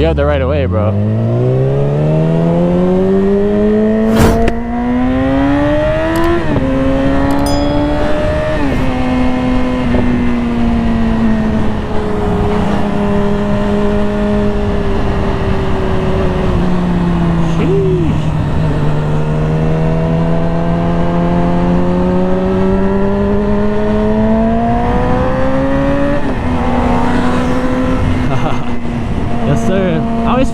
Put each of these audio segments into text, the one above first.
You have the right of way, bro.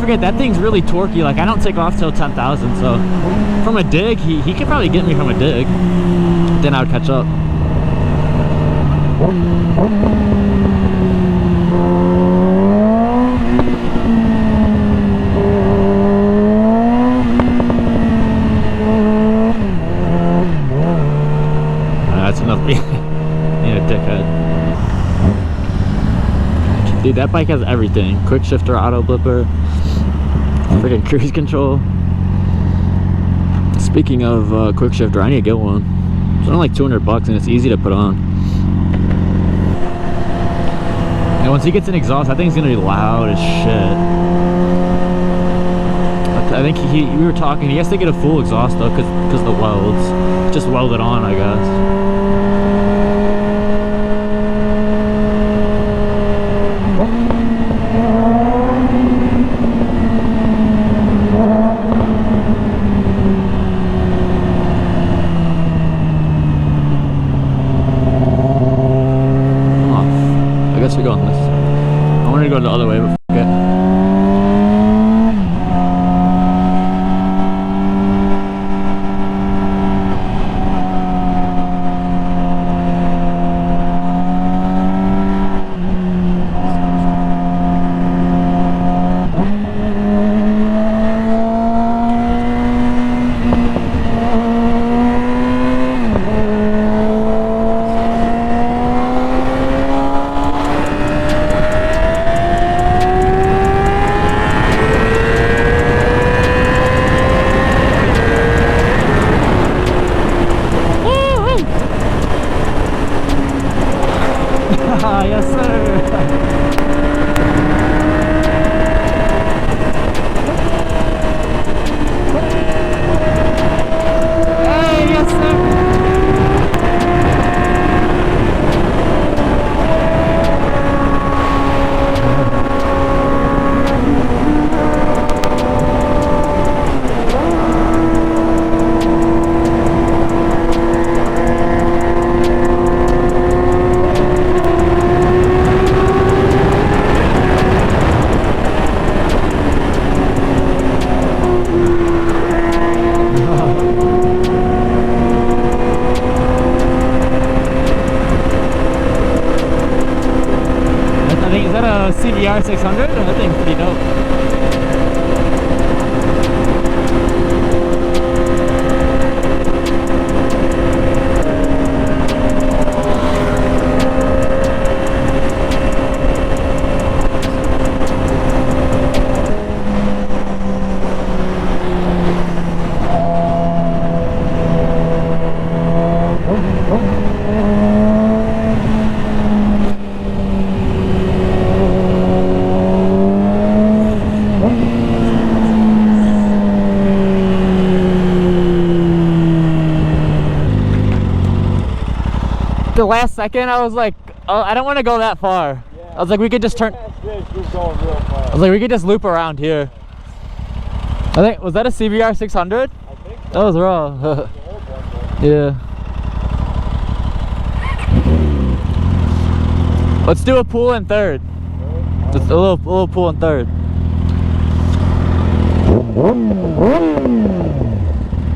Forget that thing's really torquey. Like, I don't take off till 10,000, so from a dig he could probably get me from a dig, then I would catch up. That's enough being a dickhead. Dude, that bike has everything. Quick shifter, auto blipper, freaking cruise control. Speaking of quick shifter, I need to get one. It's only like 200 bucks and it's easy to put on. And once he gets an exhaust, I think it's gonna be loud as shit. I think we were talking, he has to get a full exhaust though, because the welds. Just weld it on, I guess. We go on this. I wanted to go the other way, but f*** it. Yes, sir. Hey, yes, sir. Is that a CBR 600? That thing's pretty dope. The last second I was like, oh, I don't want to go that far. Yeah, I was like, we could just turn. I was like, we could just loop around here. I think, was that a CBR 600? I think so. That was raw. Yeah. Let's do a pool in third. Just a little pool in third.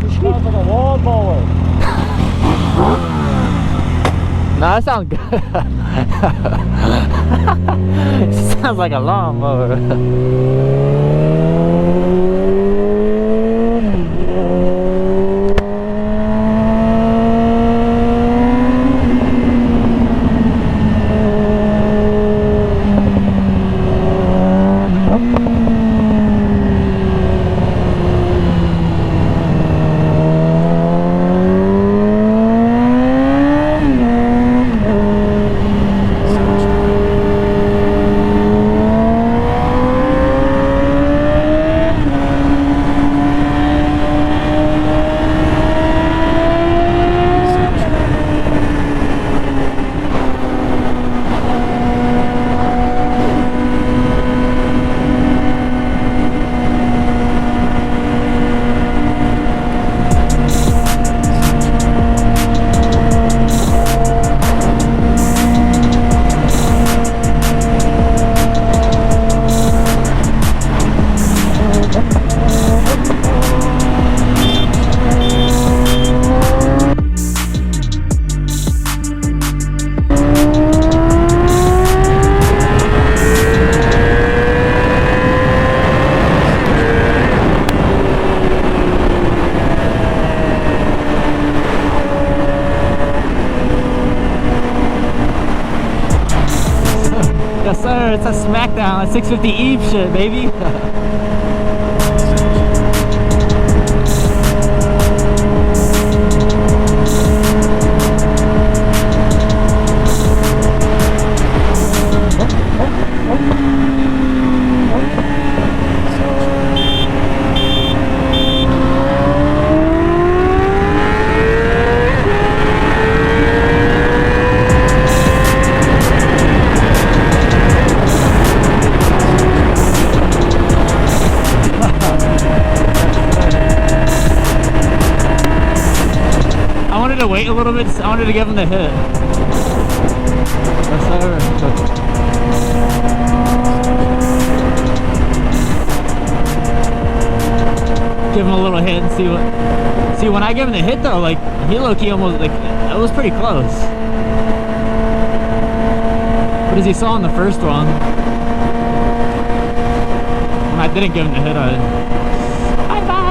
This sounds like a lawnmower. Nah, that sounds good. It sounds like a lawnmower. Yes, sir. It's a Smackdown. A 650 Eve shit, baby. To wait a little bit. I wanted to give him the hit. Yes, sir. Give him a little hit and see what. See, when I give him the hit though, like he low-key almost like it was pretty close. But as you saw in the first one, when I didn't give him the hit, I. Bye bye.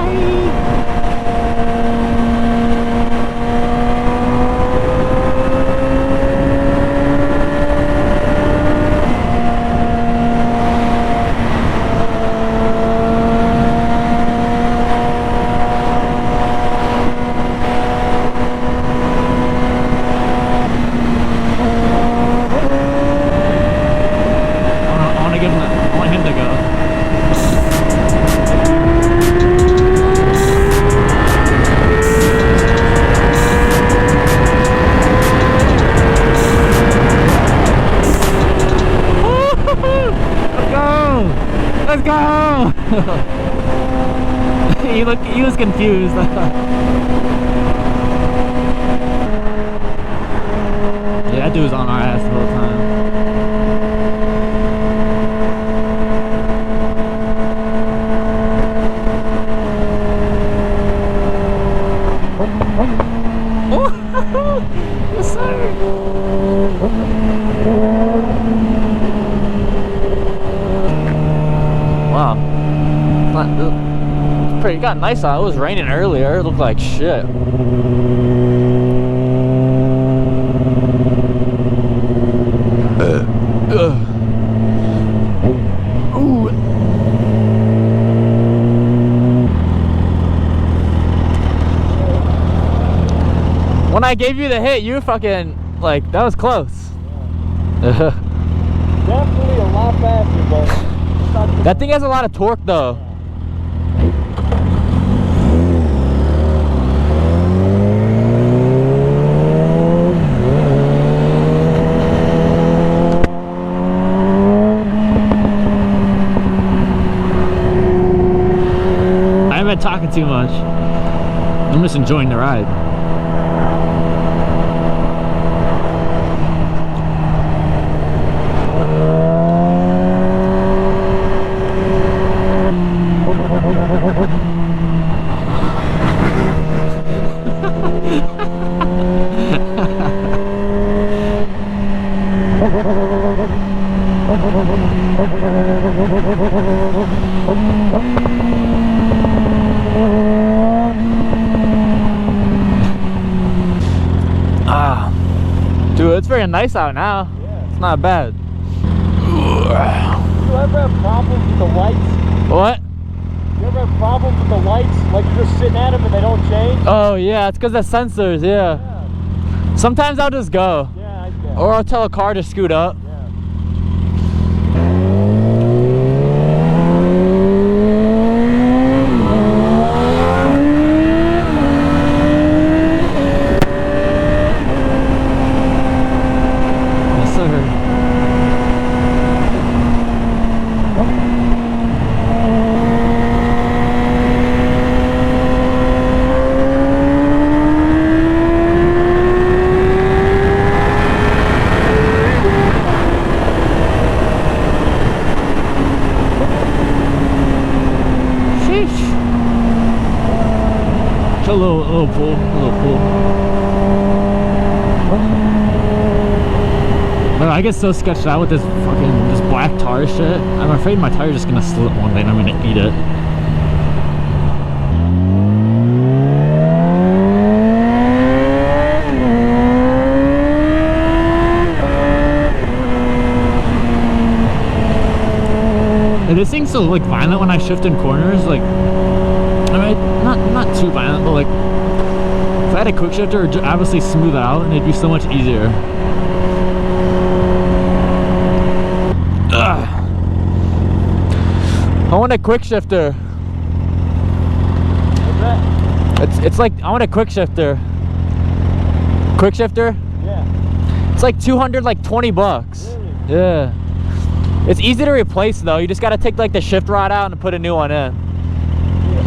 I want him to go. Let's go! He was confused. Yeah, that dude was on our ass the whole time. Yes, sir. Wow. It's pretty got nice out. It was raining earlier. It looked like shit. Ooh. When I gave you the hit, you fucking like that was close. Definitely a lot faster, but that thing has a lot of torque though. I haven't been talking too much. I'm just enjoying the ride. Dude, it's very nice out now. Yeah. It's not bad. Do you ever have problems with the lights? What? You ever have problems with the lights? Like you're just sitting at them and they don't change? Oh yeah, it's because of sensors, yeah. Sometimes I'll just go. Yeah, I guess. Or I'll tell a car to scoot up. A little pull. But I get so sketched out with this black tar shit. I'm afraid my tire's just gonna slip one day and I'm gonna eat it. this thing's so like violent when I shift in corners. Like, I mean, not too violent, but like if I had a quick shifter, it would obviously smooth it out and it'd be so much easier. Ugh. I want a quick shifter. What's that? It's like I want a quick shifter. Quick shifter? Yeah. It's like 200, like 20 bucks. Really? Yeah. It's easy to replace though. You just gotta take like the shift rod out and put a new one in. Yeah.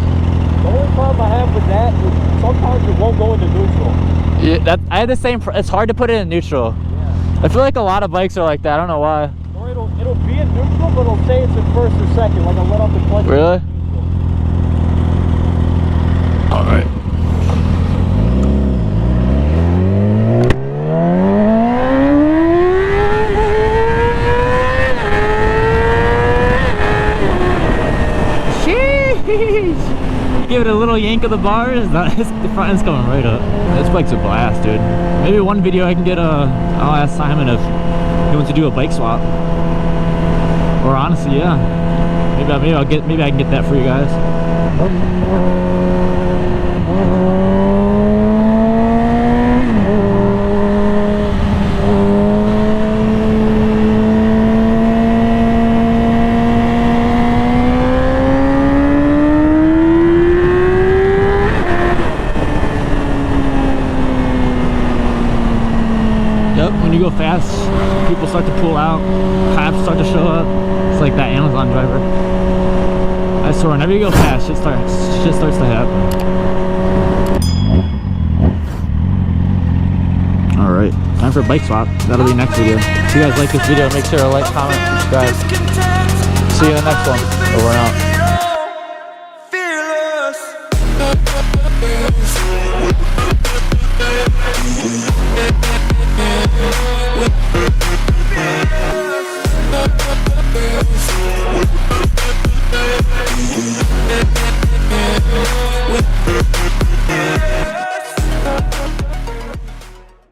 The only problem I have with that is sometimes it won't go into neutral. Yeah, I had the same. It's hard to put it in neutral. Yeah. I feel like a lot of bikes are like that. I don't know why. Or it'll be in neutral, but it'll say it's in first or second. Like I let off the clutch. Really? All right. Give it a little yank of the bars. The front end's coming right up. This bike's a blast, dude. Maybe one video I can get I'll ask Simon if he wants to do a bike swap. Or honestly, yeah. Maybe I can get that for you guys. When you go fast, people start to pull out, cops start to show up. It's like that Amazon driver. I swear, whenever you go fast, shit starts to happen. Alright, time for a bike swap. That'll be next video. If you guys like this video, make sure to like, comment, subscribe. See you in the next one. Over and out.